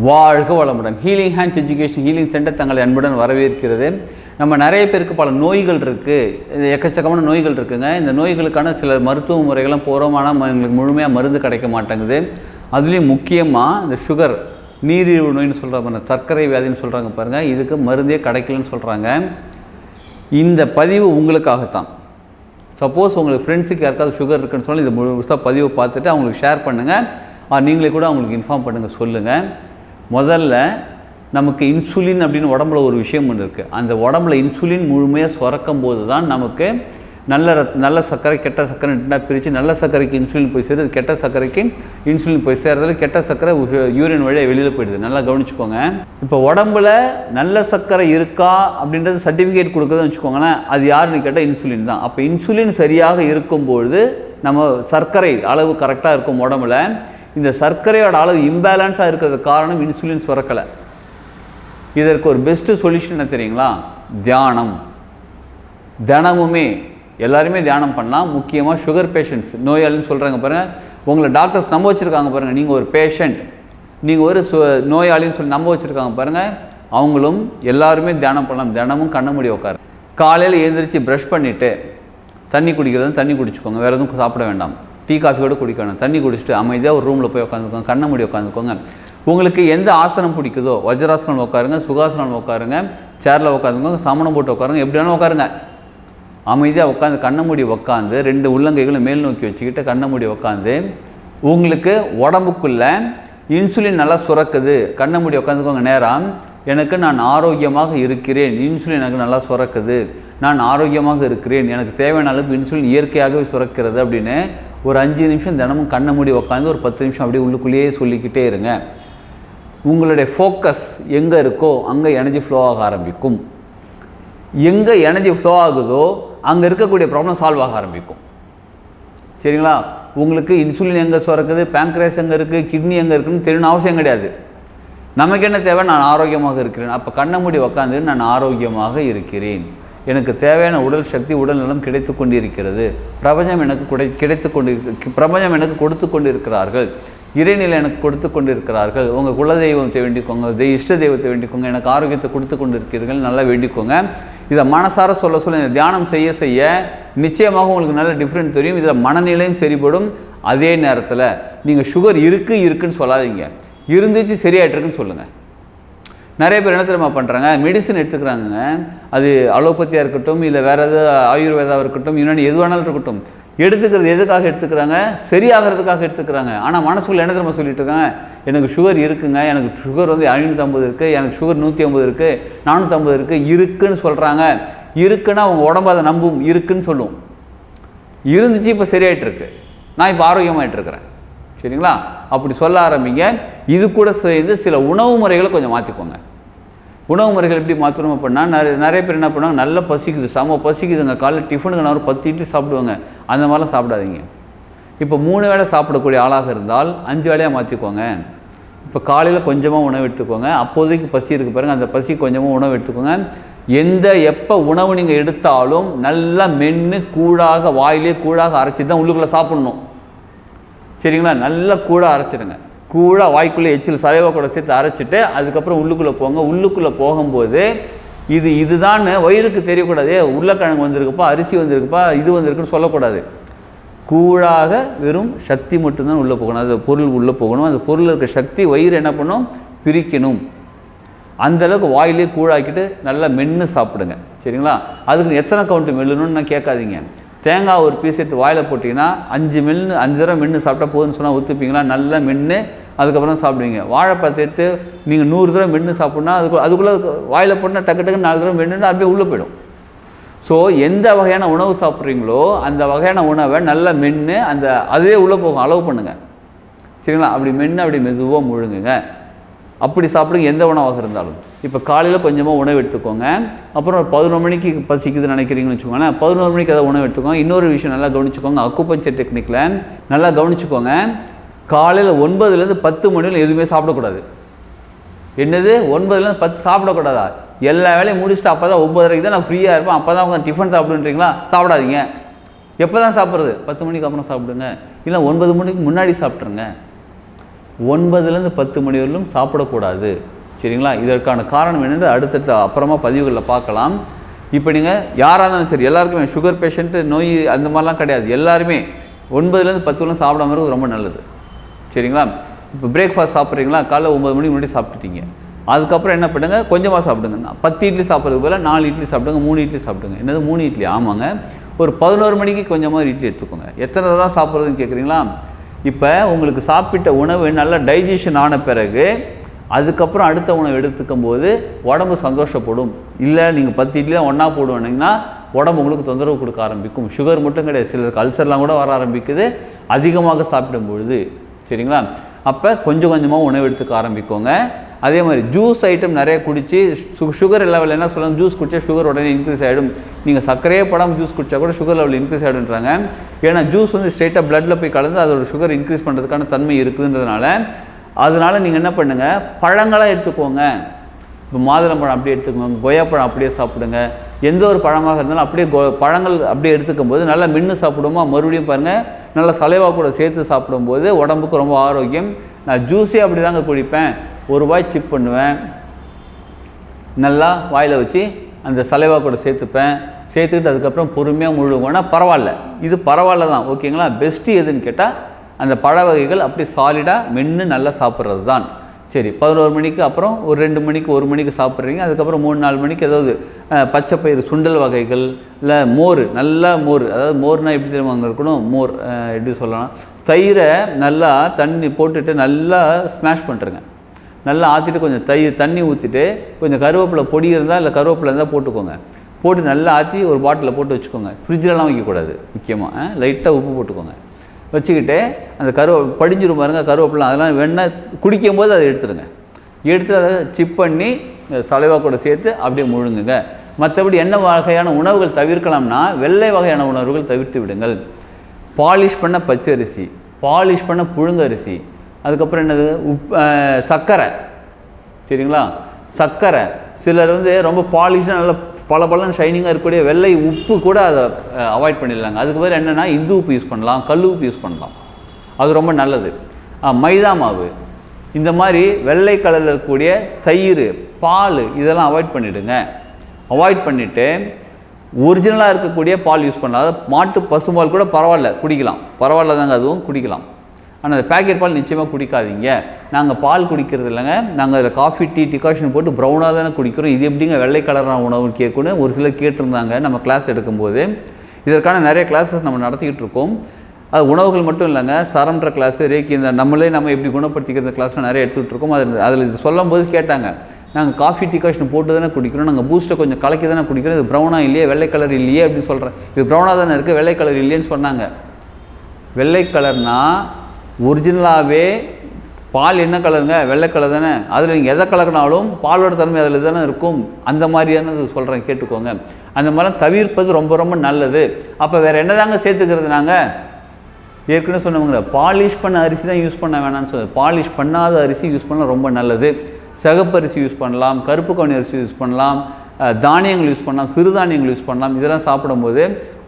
வாழ்க வளமுடன். Healing hands education healing centre தங்களை அன்புடன் வரவேற்கிறது. நம்ம நிறைய பேருக்கு பல நோய்கள் இருக்குது, எக்கச்சக்கமான நோய்கள் இருக்குங்க. இந்த நோய்களுக்கான சில மருத்துவ முறைகள்லாம் போகிறோம், ஆனால் எங்களுக்கு முழுமையாக மருந்து கிடைக்க மாட்டேங்குது. அதுலேயும் முக்கியமாக இந்த சுகர், நீரிழிவு நோயின்னு சொல்கிறாங்க, சர்க்கரை வியாதின்னு சொல்கிறாங்க பாருங்கள், இதுக்கு மருந்தே கிடைக்கலன்னு சொல்கிறாங்க. இந்த பதிவு உங்களுக்காகத்தான். சப்போஸ் உங்களுக்கு ஃப்ரெண்ட்ஸுக்கு யாருக்காவது சுகர் இருக்குன்னு சொல்லி இந்த முழுசாக பதிவை பார்த்துட்டு அவங்களுக்கு ஷேர் பண்ணுங்கள், நீங்களே கூட அவங்களுக்கு இன்ஃபார்ம் பண்ணுங்கள், சொல்லுங்கள். முதல்ல நமக்கு இன்சுலின் அப்படின்னு உடம்புல ஒரு விஷயம் ஒன்று இருக்குது. அந்த உடம்புல இன்சுலின் முழுமையாக சுரக்கும் போது தான் நமக்கு நல்ல சர்க்கரை கெட்ட சர்க்கரை பிரித்து நல்ல சர்க்கரைக்கு இன்சுலின் போய் சேருது, கெட்ட சர்க்கரைக்கு இன்சுலின் போய் சேர்றதுல கெட்ட சர்க்கரை யூரின் வழியாக வெளியில் போயிடுது. நல்லா கவனிச்சுக்கோங்க. இப்போ உடம்புல நல்ல சர்க்கரை இருக்கா அப்படின்றது சர்டிஃபிகேட் கொடுக்குறதுன்னு வச்சுக்கோங்களேன், அது யாருன்னு கேட்டால் இன்சுலின் தான். அப்போ இன்சுலின் சரியாக இருக்கும்பொழுது நம்ம சர்க்கரை அளவு கரெக்டாக இருக்கும். உடம்புல இந்த சர்க்கரையோட அளவு இம்பேலன்ஸாக இருக்கிறதுக்கு காரணம் இன்சுலின் சுரக்கலை. இதற்கு ஒரு பெஸ்ட்டு சொல்யூஷன் என்ன தெரியுங்களா? தியானம். தினமுமே எல்லாருமே தியானம் பண்ணலாம். முக்கியமாக சுகர் பேஷண்ட்ஸ், நோயாளின்னு சொல்கிறாங்க பாருங்கள், உங்களை டாக்டர்ஸ் நம்ப வச்சுருக்காங்க பாருங்கள். நீங்கள் ஒரு பேஷண்ட், நீங்கள் ஒரு நோயாளின்னு சொல்லி நம்ப வச்சுருக்காங்க பாருங்கள், அவங்களும் எல்லாருமே தியானம் பண்ணலாம். தினமும் கண்ண மூடி உட்காரு. காலையில் எழுந்திரிச்சு ப்ரஷ் பண்ணிவிட்டு தண்ணி குடிக்கிறது தண்ணி குடிச்சுக்கோங்க, வேறு எதுவும் சாப்பிட வேண்டாம். டீ காஃபி கூட குடிக்க வேண்டாம். தண்ணி குடிச்சிட்டு அமைதியாக ஒரு ரூமில் போய் உட்காந்துக்கோங்க, கண்ண மூடி உட்காந்துக்கோங்க. உங்களுக்கு எந்த ஆசனம் பிடிக்குதோ, வஜ்ராசனம் உட்காருங்க, சுகாசனம் உட்காருங்க, சேரில் உட்காந்துக்கோங்க, சமணம் போட்டு உட்காருங்க, எப்படி வேணால் உட்காருங்க. அமைதியாக உட்காந்து கண்ண மூடி உட்காந்து 2 உள்ளங்கைகளும் மேல் நோக்கி வச்சுக்கிட்டு கண்ண மூடி உட்காந்து உங்களுக்கு உடம்புக்குள்ளே இன்சுலின் நல்லா சுரக்குது. கண்ண மூடி உட்காந்துக்கோங்க. நேரம் எனக்கு நான் ஆரோக்கியமாக இருக்கிறேன், இன்சுலின் எனக்கு நல்லா சுரக்குது, நான் ஆரோக்கியமாக இருக்கிறேன், எனக்கு தேவையான அளவுக்கு இன்சுலின் இயற்கையாகவே சுரக்கிறது அப்படின்னு ஒரு 5 நிமிஷம் தினமும் கண்ணை மூடி உட்காந்து ஒரு 10 நிமிஷம் அப்படியே உள்ளுக்குள்ளேயே சொல்லிக்கிட்டே இருங்க. உங்களுடைய ஃபோக்கஸ் எங்கே இருக்கோ அங்கே எனர்ஜி ஃப்ளோ ஆக ஆரம்பிக்கும். எங்கே எனர்ஜி ஃப்ளோ ஆகுதோ அங்கே இருக்கக்கூடிய ப்ராப்ளம் சால்வ் ஆக ஆரம்பிக்கும். சரிங்களா? உங்களுக்கு இன்சுலின் எங்கே சுரக்குது, பேங்க்ரேஸ் எங்கே இருக்குது, கிட்னி எங்கே இருக்குதுன்னு தெரியணும் அவசியம் கிடையாது. நமக்கு என்ன தேவை? நான் ஆரோக்கியமாக இருக்கிறேன். அப்போ கண்ணை மூடி உட்காந்து நான் ஆரோக்கியமாக இருக்கிறேன், எனக்கு தேவையான உடல் சக்தி உடல் நலம் கிடைத்து கொண்டிருக்கிறது, பிரபஞ்சம் எனக்கு கொடுத்து கொண்டிருக்கிறார்கள், இறைநிலை எனக்கு கொடுத்து கொண்டிருக்கிறார்கள். உங்கள் குலதெய்வத்தை வேண்டிக்கோங்க, இஷ்ட தெய்வத்தை வேண்டிக்கோங்க, எனக்கு ஆரோக்கியத்தை கொடுத்து கொண்டிருக்கிறீர்கள், நல்லா வேண்டிக்கோங்க. இதை மனசார சொல்ல இந்த தியானம் செய்ய செய்ய நிச்சயமாக உங்களுக்கு நல்ல டிஃப்ரெண்ட் தெரியும். இதில் மனநிலையும் சரிபடும். அதே நேரத்தில் நீங்கள் சுகர் இருக்குன்னு சொல்லாதீங்க, இருந்துச்சு சரியாயிட்டிருக்குன்னு சொல்லுங்கள். நிறைய பேர் என்ன தெரியுமா பண்ணுறாங்க, மெடிசன் எடுத்துக்கிறாங்க. அது அலோபதியாக இருக்கட்டும், இல்லை வேறு எதாவது ஆயுர்வேதாவாக இருக்கட்டும், யுனானி எது வேணாலும் இருக்கட்டும், எடுத்துக்கிறது எதுக்காக எடுத்துக்கிறாங்க? சரியாகிறதுக்காக எடுத்துக்கிறாங்க. ஆனால் மனசுக்குள்ள என்ன தெரியுமா சொல்லிட்டு இருக்காங்க, எனக்கு சுகர் இருக்குங்க, எனக்கு சுகர் 550 இருக்குது, எனக்கு சுகர் 150 இருக்குது, 450 இருக்குது, இருக்குன்னு சொல்கிறாங்க. இருக்குன்னா அவங்க உடம்பு அதை நம்பும், இருக்குன்னு சொல்லும். இருந்துச்சு, இப்போ சரியாயிட்டிருக்கு, நான் இப்போ ஆரோக்கியமாயிட்டிருக்கிறேன். சரிங்களா? அப்படி சொல்ல ஆரம்பிங்க. இது கூட சேர்ந்து சில உணவு முறைகளை கொஞ்சம் மாற்றிக்கோங்க. உணவு முறைகள் எப்படி மாற்றணும் அப்படின்னா, நிறைய பேர் என்ன பண்ணுவாங்க, நல்லா பசிக்குது, செம பசிக்குதுங்க, காலையில் டிஃபனுக்கு நான் ஒரு 10 இட்லி சாப்பிடுவாங்க. அந்த மாதிரிலாம் சாப்பிடாதீங்க. இப்போ 3 வேளை சாப்பிடக்கூடிய ஆளாக இருந்தால் 5 வேளையாக மாற்றிக்கோங்க. இப்போ காலையில் கொஞ்சமாக உணவு எடுத்துக்கோங்க. அப்போதைக்கு பசி இருக்குது பாருங்கள், அந்த பசி கொஞ்சமாக உணவு எடுத்துக்கோங்க. எப்போ உணவு நீங்கள் எடுத்தாலும் நல்லா மென்று கூழாக, வாயிலே கூழாக அரைச்சி தான் உள்ளுக்குள்ளே சாப்பிட்ணும். சரிங்களா? நல்லா கூழாக அரைச்சிடுங்க. கூழாக வாய்க்குள்ளே எச்சில் சலைவா கூட சேர்த்து அரைச்சிட்டு அதுக்கப்புறம் உள்ளுக்குள்ளே போங்க. உள்ளுக்குள்ளே போகும்போது இதுதான் வயிறுக்கு தெரியக்கூடாது, உருளைக்கிழங்கு வந்திருக்குப்பா, அரிசி வந்திருக்குப்பா, இது வந்திருக்குன்னு சொல்லக்கூடாது. கூழாக வெறும் சக்தி மட்டும்தான் உள்ளே போகணும். அது பொருள் உள்ளே போகணும். அந்த பொருள் இருக்க சக்தி வயிறு என்ன பண்ணணும், பிரிக்கணும். அந்தளவுக்கு வாயிலே கூழாக்கிட்டு நல்லா மென்று சாப்பிடுங்க. சரிங்களா? அதுக்கு எத்தனை கவுண்ட்டு மெல்லணும்னு நான் கேட்காதீங்க. தேங்காய் ஒரு பீஸ் எடுத்து வாயில் போட்டிங்கன்னா 5 தடவை மென்று சாப்பிட்டா போதுன்னு சொன்னால் ஒத்துப்பீங்களா? நல்லா மென்று அதுக்கப்புறம் சாப்பிடுவீங்க. வாழைப்பழத்தை எடுத்து நீங்கள் 100 தடவை மென்று சாப்பிட்னா அதுக்குள்ளே வாயில் போட்டால் டக்கு 4 தடவை மென்னுன்னா அப்படியே உள்ளே போயிடும். ஸோ எந்த வகையான உணவு சாப்பிட்றீங்களோ அந்த வகையான உணவை நல்லா மென்று அதுவே உள்ளே போகும், அலோவ் பண்ணுங்கள். சரிங்களா? அப்படி மென்று அப்படி மெதுவாக முழுங்குங்க. அப்படி சாப்பிடுங்க, எந்த உணவாக இருந்தாலும். இப்போ காலையில் கொஞ்சமாக உணவு எடுத்துக்கோங்க. அப்புறம் 11 மணிக்கு பசிக்குதுன்னு நினைக்கிறீங்கன்னு வச்சுக்கோங்களேன், 11 மணிக்கு அதை உணவு எடுத்துக்கோங்க. இன்னொரு விஷயம் நல்லா கவனிச்சுக்கோங்க, அக்குபஞ்சர் டெக்னிக்கில் நல்லா கவனிச்சுக்கோங்க. காலையில் 9லேருந்து 10 மணியில் எதுவுமே சாப்பிடக்கூடாது. என்னது 9லேருந்து 10 சாப்பிடக்கூடாதா? எல்லா வேலையும் முடிச்சுட்டு அப்போ தான் 9:30 தான் நான் ஃப்ரீயாக இருப்பேன், அப்போ தான் உங்கள் டிஃபன் சாப்பிடுன்றீங்களா? சாப்பிடாதீங்க. எப்போ தான் சாப்பிட்றது? 10 மணிக்கு அப்புறம் சாப்பிடுங்க, இல்லை 9 மணிக்கு முன்னாடி சாப்பிட்ருங்க. 9லேருந்து 10 மணி வரலும் சாப்பிடக்கூடாது. சரிங்களா? இதற்கான காரணம் என்னென்று அடுத்தடுத்த அப்புறமா பதிவுகளில் பார்க்கலாம். இப்போ நீங்கள் யாராக இருந்தாலும் சரி, எல்லாருக்குமே சுகர் பேஷண்ட்டு நோய் அந்த மாதிரிலாம் கிடையாது, எல்லாருமே 9லேருந்து 10 வரலும் சாப்பிடாம இருக்கிறது ரொம்ப நல்லது. சரிங்களா? இப்போ பிரேக்ஃபாஸ்ட் சாப்பிட்றீங்களா, காலைல 9 மணிக்கு முன்னாடி சாப்பிட்டுட்டீங்க, அதுக்கப்புறம் என்ன பண்ணுங்க, கொஞ்சமாக சாப்பிடுங்க. 10 இட்லி சாப்பிட்றதுக்கு பதிலாக 4 இட்லி சாப்பிடுங்க, 3 இட்லி சாப்பிடுங்க. என்னது 3 இட்லி? ஆமாங்க, ஒரு 11 மணிக்கு கொஞ்சமாக இட்லி எடுத்துக்கோங்க. எத்தனை தடவை சாப்பிட்றதுன்னு கேட்குறீங்களா? இப்போ உங்களுக்கு சாப்பிட்ட உணவு நல்லா டைஜஷன் ஆன பிறகு அதுக்கப்புறம் அடுத்த உணவு எடுத்துக்கும் போது உடம்பு சந்தோஷப்படும். இல்லை நீங்கள் 10 இட்லியாக ஒன்றா போடுவேனிங்கன்னா உடம்பு உங்களுக்கு தொந்தரவு கொடுக்க ஆரம்பிக்கும். சுகர் மட்டும் கிடையாது, சிலருக்கு அல்சர்லாம் கூட வர ஆரம்பிக்குது அதிகமாக சாப்பிடும் பொழுது. சரிங்களா? அப்போ கொஞ்சம் கொஞ்சமாக உணவு எடுத்துக்க ஆரம்பிக்கோங்க. அதே மாதிரி ஜூஸ் ஐட்டம் நிறைய குடித்து சுகர் லெவல் என்ன சொல்லுவாங்க, ஜூஸ் குடித்தா சுகர் உடனே இன்க்ரீஸ் ஆகிடும். நீங்கள் சர்க்கரையே படாமல் ஜூஸ் குடித்தா கூட சுகர் லெவல் இன்க்ரீஸ் ஆகிடுன்றாங்க. ஏன்னா ஜூஸ் வந்து ஸ்ட்ரெயிட்டாக பிளட்டில் போய் கலந்து அதோட சுகர் இன்க்ரீஸ் பண்ணுறதுக்கான தன்மை இருக்குதுன்றதுனால அதனால் நீங்கள் என்ன பண்ணுங்கள், பழங்களாக எடுத்துக்கோங்க. இப்போ மாதுளம்பழம் அப்படியே எடுத்துக்கோங்க, கொய்யாப்பழம் அப்படியே சாப்பிடுங்க. எந்த ஒரு பழமாக இருந்தாலும் அப்படியே பழங்கள் அப்படியே எடுத்துக்கும் போது நல்லா மென்று சாப்பிடுமா, மறுபடியும் பாருங்கள் நல்லா சலைவா கூட சேர்த்து சாப்பிடும்போது உடம்புக்கு ரொம்ப ஆரோக்கியம். நான் ஜூஸே அப்படி தாங்க குடிப்பேன், ஒரு வாய் சிப் பண்ணுவேன், நல்லா வாயில் வச்சு அந்த சலைவா கூட சேர்த்துக்கிட்டு அதுக்கப்புறம் பொறுமையாக முழுங்கன்னா பரவாயில்ல, இது பரவாயில்ல தான். ஓகேங்களா? பெஸ்ட்டு எதுன்னு கேட்டால் அந்த பழ வகைகள் அப்படி சாலிடாக மென்று நல்லா சாப்பிட்றது தான். சரி, 11 மணிக்கு அப்புறம் ஒரு 2 மணிக்கு 1 மணிக்கு சாப்பிட்றீங்க, அதுக்கப்புறம் 3-4 மணிக்கு ஏதாவது பச்சைப்பயிறு சுண்டல் வகைகள், இல்லை மோர், நல்லா மோர், அதாவது மோர்னால் எப்படி தெரியுமா அங்கே இருக்கணும், மோர் எப்படி சொல்லலாம், தயிரை நல்லா தண்ணி போட்டுட்டு நல்லா ஸ்மாஷ் பண்ணுறேங்க, நல்லா ஆற்றிட்டு கொஞ்சம் தண்ணி ஊற்றிட்டு கொஞ்சம் கருவேப்பிலை பொடி இருந்தால் இல்லை கருவேப்பிலை இருந்தால் போட்டுக்கோங்க, போட்டு நல்லா ஆற்றி ஒரு பாட்டிலில் போட்டு வச்சுக்கோங்க. ஃப்ரிட்ஜிலலாம் வைக்கக்கூடாது, முக்கியமாக லைட்டாக உப்பு போட்டுக்கோங்க. வச்சுக்கிட்டு அந்த படிஞ்சிரும் பாருங்க கருவேப்பிலை, அதெல்லாம் வேணால் குடிக்கும் போது அதை எடுத்துடுங்க. எடுத்து அதை சிப் பண்ணி சலைவா கூட சேர்த்து அப்படியே முழுங்குங்க. மற்றபடி என்ன வகையான உணவுகள் தவிர்க்கலாம்னா வெள்ளை வகையான உணவுகள் தவிர்த்து விடுங்கள். பாலிஷ் பண்ண பச்சரிசி, பாலிஷ் பண்ண புழுங்கரிசி, அதுக்கப்புறம் என்னது சர்க்கரை. சரிங்களா? சர்க்கரை சிலர் வந்து ரொம்ப பாலிஷாக நல்லா பல ஷைனிங்காக இருக்கக்கூடிய வெள்ளை உப்பு கூட அதை அவாய்ட் பண்ணிடலாங்க. அதுக்கு பேர் என்னென்னா இந்து உப்பு யூஸ் பண்ணலாம், கல் உப்பு யூஸ் பண்ணலாம், அது ரொம்ப நல்லது. மைதா மாவு, இந்த மாதிரி வெள்ளை கலரில் இருக்கக்கூடிய தயிர், பால் இதெல்லாம் அவாய்ட் பண்ணிவிடுங்க. அவாய்ட் பண்ணிவிட்டு ஒரிஜினலாக இருக்கக்கூடிய பால் யூஸ் பண்ணலாம். அதாவது மாட்டு பசும்பால் கூட பரவாயில்ல குடிக்கலாம், பரவாயில்ல தாங்க, அதுவும் குடிக்கலாம். ஆனால் அந்த பேக்கெட் பால் நிச்சயமாக குடிக்காதீங்க. நாங்கள் பால் குடிக்கிறது இல்லைங்க, நாங்கள் அதில் காஃபி டீ டிகாஷன் போட்டு ப்ரௌனாக தானே குடிக்கிறோம். இது எப்படிங்க வெள்ளை கலரான உணவு கேட்கணும் ஒரு சிலர் கேட்டிருந்தாங்க நம்ம கிளாஸ் எடுக்கும்போது. இதற்கான நிறைய கிளாஸஸ் நம்ம நடத்திக்கிட்டு இருக்கோம். அது உணவுகள் மட்டும் இல்லைங்க, சரம்ன்ற கிளாஸு, ரேக்கி, இந்த நம்ம எப்படி குணப்படுத்திக்கிற கிளாஸ்லாம் நிறைய எடுத்துகிட்டு இருக்கோம். அதில் இது சொல்லும் போது கேட்டாங்க, நாங்கள் காஃபி டிகாஷன் போட்டு தானே குடிக்கிறோம், நாங்கள் பூஸ்ட்டை கொஞ்சம் கலக்கி தானே குடிக்கிறோம், இது ப்ரௌனாக இல்லையே, வெள்ளை கலர் இல்லையே அப்படின்னு சொல்கிறேன். இது ப்ரௌனாக தானே இருக்குது, வெள்ளை கலர் இல்லையேன்னு சொன்னாங்க. வெள்ளை கலர்னால் ஒரிஜினலாகவே பால் என்ன கலருங்க, வெள்ளை கலர் தானே. அதில் நீங்கள் எதை கலக்கினாலும் பாலோட தன்மை அதில் தானே இருக்கும். அந்த மாதிரியான சொல்கிறேன், கேட்டுக்கோங்க. அந்த மாதிரிலாம் தவிர்ப்பது ரொம்ப ரொம்ப நல்லது. அப்போ வேறு என்ன தாங்க சேர்த்துக்கிறது? நாங்கள் ஏற்கனவே சொன்னவங்கள பாலிஷ் பண்ண அரிசி தான் யூஸ் பண்ண வேணாம்னு சொல்லுது. பாலிஷ் பண்ணாத அரிசி யூஸ் பண்ணால் ரொம்ப நல்லது. சிகப்பரிசி யூஸ் பண்ணலாம், கருப்பு கவுனி அரிசி யூஸ் பண்ணலாம், தானியங்கள் யூஸ் பண்ணலாம், சிறுதானியங்கள் யூஸ் பண்ணலாம். இதெல்லாம் சாப்பிடும்போது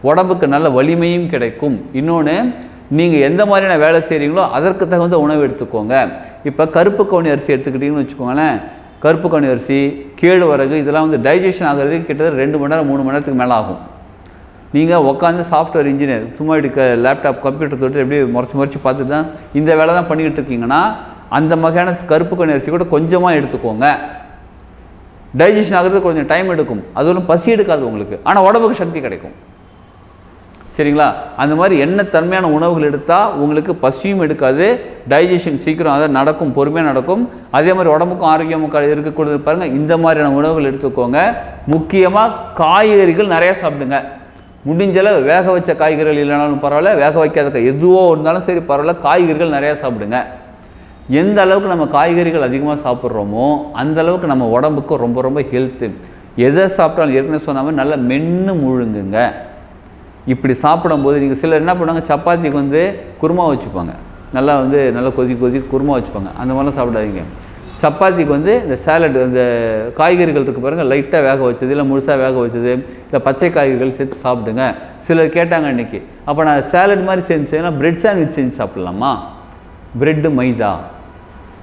உடம்புக்கு நல்ல வலிமையும் கிடைக்கும். இன்னொன்று, நீங்கள் எந்த மாதிரியான வேலை செய்கிறீங்களோ அதற்கு தகுந்த உணவு எடுத்துக்கோங்க. இப்போ கருப்பு கவுனி அரிசி எடுத்துக்கிட்டிங்கன்னு வச்சுக்கோங்களேன், கருப்பு கவுனி அரிசி, கேழ்வரகு இதெல்லாம் வந்து டைஜஷன் ஆகிறதுக்கு கிட்டத்தட்ட 2 மணி நேரம் 3 மணி நேரத்துக்கு மேலே ஆகும். நீங்கள் உட்காந்து சாஃப்ட்வேர் இன்ஜினியர் சும்மா இப்படி லேப்டாப் கம்ப்யூட்டர் தொட்டு எப்படி முறைச்சி பார்த்துட்டு தான் இந்த வேலை தான் பண்ணிக்கிட்டு இருக்கீங்கன்னா அந்த வகையான கருப்பு கவுனி அரிசி கூட கொஞ்சமாக எடுத்துக்கோங்க. டைஜஷன் ஆகிறதுக்கு கொஞ்சம் டைம் எடுக்கும், அதுவும் பசி எடுக்காது உங்களுக்கு, ஆனால் உடம்புக்கு சக்தி கிடைக்கும். சரிங்களா? அந்த மாதிரி என்ன தன்மையான உணவுகள் எடுத்தால் உங்களுக்கு பசியும் எடுக்காது, டைஜஷன் சீக்கிரம் அதை நடக்கும், பொறுமையாக நடக்கும். அதே மாதிரி உடம்புக்கும் ஆரோக்கியமாக இருக்கக்கூடியது பாருங்கள். இந்த மாதிரியான உணவுகள் எடுத்துக்கோங்க. முக்கியமாக காய்கறிகள் நிறையா சாப்பிடுங்க. முடிஞ்சளவு வேக வச்ச காய்கறிகள் இல்லைனாலும் பரவாயில்ல, வேக வைக்காத எதுவோ இருந்தாலும் சரி பரவாயில்ல, காய்கறிகள் நிறையா சாப்பிடுங்க. எந்த அளவுக்கு நம்ம காய்கறிகள் அதிகமாக சாப்பிட்றோமோ அந்த அளவுக்கு நம்ம உடம்புக்கு ரொம்ப ரொம்ப ஹெல்த்து. எதை சாப்பிட்டாலும் ஏற்கனவே சொன்ன மாதிரி நல்லா மென்று முழுங்குங்க. இப்படி சாப்பிடும்போது நீங்கள் சிலர் என்ன பண்ணுவாங்க, சப்பாத்திக்கு வந்து குருமா வச்சுப்பாங்க, நல்லா கொதி குருமா வச்சுப்பாங்க. அந்த மாதிரிலாம் சாப்பிடாதீங்க. சப்பாத்திக்கு வந்து இந்த சேலட், இந்த காய்கறிகள் இருக்குது பாருங்கள், லைட்டாக வேக வச்சது இல்லை முழுசாக வேக வச்சது இல்லை பச்சை காய்கறிகள் சேர்த்து சாப்பிடுங்க. சிலர் கேட்டாங்க இன்றைக்கி, அப்போ நான் சேலட் மாதிரி செஞ்சேன்னா பிரெட் சாண்ட்விச் செஞ்சு சாப்பிட்லாமா? பிரெட்டு மைதா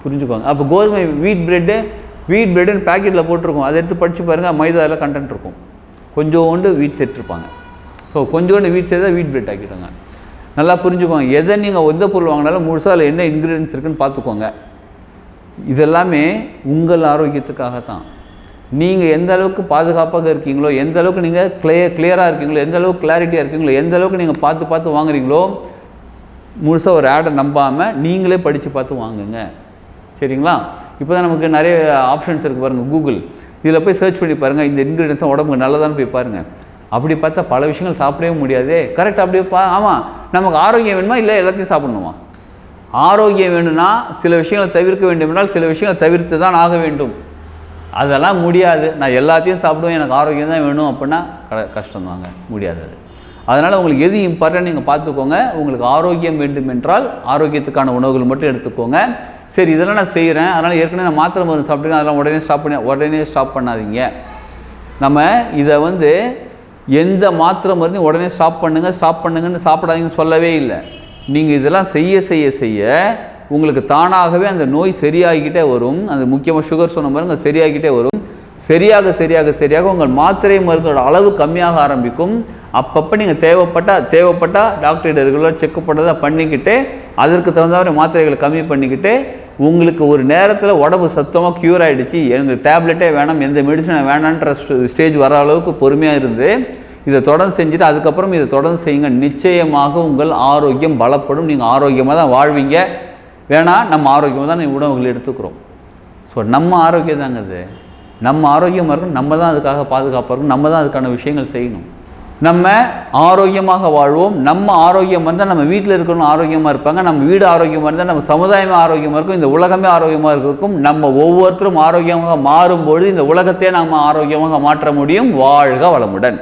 புரிஞ்சுக்கோங்க. அப்போ கோதுமை வீட் பிரெட்டுன்னு பேக்கெட்டில் போட்டிருக்கோம், அதை எடுத்து படித்து பாருங்கள், மைதாவில் கண்டென்ட் இருக்கும், கொஞ்சோண்டு வீட் சேர்த்துருப்பாங்க. ஸோ கொஞ்சோண்டு வீட் சேர்த்தா வீட் பிரெட் ஆக்கிடுவாங்க. நல்லா புரிஞ்சுக்கோங்க. எதை நீங்கள் எந்த பொருள் வாங்கினாலும் முழுசாக அதில் என்ன இன்க்ரீடியன்ஸ் இருக்குதுன்னு பார்த்துக்கோங்க. இதெல்லாமே உங்கள் ஆரோக்கியத்துக்காக தான். நீங்கள் எந்த அளவுக்கு பாதுகாப்பாக இருக்கீங்களோ, எந்த அளவுக்கு நீங்கள் கிளியராக இருக்கீங்களோ, எந்த அளவுக்கு கிளாரிட்டியாக இருக்கீங்களோ, எந்த அளவுக்கு நீங்கள் பார்த்து வாங்குறீங்களோ, முழுசாக ஒரு ஆடை நம்பாமல் நீங்களே படித்து பார்த்து வாங்குங்க. சரிங்களா? இப்போ தான் நமக்கு நிறைய ஆப்ஷன்ஸ் இருக்குது பாருங்கள். கூகுள் இதில் போய் சர்ச் பண்ணி பாருங்கள், இந்த இன்க்ரீடியன்ஸும் உடம்புக்கு நல்லதான்னு போய் பாருங்கள். அப்படி பார்த்தா பல விஷயங்கள் சாப்பிடவே முடியாது. கரெக்ட்? அப்படியே ஆமாம், நமக்கு ஆரோக்கியம் வேணுமா, இல்லை எல்லாத்தையும் சாப்பிடணுமா? ஆரோக்கியம் வேணும்னா சில விஷயங்களை தவிர்க்க வேண்டும் என்றால் சில விஷயங்களை தவிர்த்து தான் ஆக வேண்டும். அதெல்லாம் முடியாது, நான் எல்லாத்தையும் சாப்பிடுவேன், எனக்கு ஆரோக்கியம் தான் வேணும் அப்படின்னா கஷ்டம்தாங்க, முடியாது. அதனால் உங்களுக்கு எது இம்பார்ட்டன்ட் நீங்கள் பார்த்துக்கோங்க. உங்களுக்கு ஆரோக்கியம் வேண்டும் என்றால் ஆரோக்கியத்துக்கான உணவுகள் மட்டும் எடுத்துக்கோங்க. சரி, இதெல்லாம் நான் செய்கிறேன், அதனால் ஏற்கனவே நான் மாத்திரை மருந்து சாப்பிட்டுருக்கேன், அதெல்லாம் உடனே ஸ்டாப் பண்ணாதீங்க. நம்ம இதை எந்த மாத்திரை மருந்து உடனே ஸ்டாப் பண்ணுங்கன்னு சாப்பிடாதீங்கன்னு சொல்லவே இல்லை. நீங்கள் இதெல்லாம் செய்ய உங்களுக்கு தானாகவே அந்த நோய் சரியாகிக்கிட்டே வரும். அந்த முக்கியமாக சுகர் சொன்ன மாதிரி அது சரியாகிக்கிட்டே வரும். சரியாக உங்கள் மாத்திரை மருந்தோட அளவு கம்மியாக ஆரம்பிக்கும். அப்பப்போ நீங்கள் தேவைப்பட்டா டாக்டர்கிட்ட ரெகுலர் செக்அப் பண்ணதை பண்ணிக்கிட்டு அதற்கு தகுந்த மாத்திரைகளை கம்மி பண்ணிக்கிட்டு உங்களுக்கு ஒரு நேரத்தில் உடம்பு சத்தமாக க்யூர் ஆகிடுச்சு, எனக்கு டேப்லெட்டே வேணாம், எந்த மெடிசனை வேணான்ற ஸ்டேஜ் வர அளவுக்கு பொறுமையாக இருந்து இதை தொடர்ந்து செஞ்சுட்டு அதுக்கப்புறம் இதை தொடர்ந்து செய்யுங்க. நிச்சயமாக உங்கள் ஆரோக்கியம் பலப்படும், நீங்கள் ஆரோக்கியமாக தான் வாழ்வீங்க. நம்ம ஆரோக்கியமாக தான் உணவுகள் எடுத்துக்கிறோம். ஸோ நம்ம ஆரோக்கியம் தாங்க அது. நம்ம ஆரோக்கியமாக இருக்கணும், நம்ம தான் அதுக்காக பாதுகாப்பாக இருக்கணும், நம்ம தான் அதுக்கான விஷயங்கள் செய்யணும். நம்ம ஆரோக்கியமாக வாழ்வோம். நம்ம ஆரோக்கியமாக இருந்தால் நம்ம வீட்டில் இருக்கிறவங்க ஆரோக்கியமாக இருப்பாங்க, நம்ம வீடு ஆரோக்கியமாக இருந்தால் நம்ம சமுதாயமாக ஆரோக்கியமாக இருக்கும், இந்த உலகமே ஆரோக்கியமாக இருக்கும். நம்ம ஒவ்வொருத்தரும் ஆரோக்கியமாக மாறும்பொழுது இந்த உலகத்தையே நம்ம ஆரோக்கியமாக மாற்ற முடியும். வாழ்க வளமுடன்.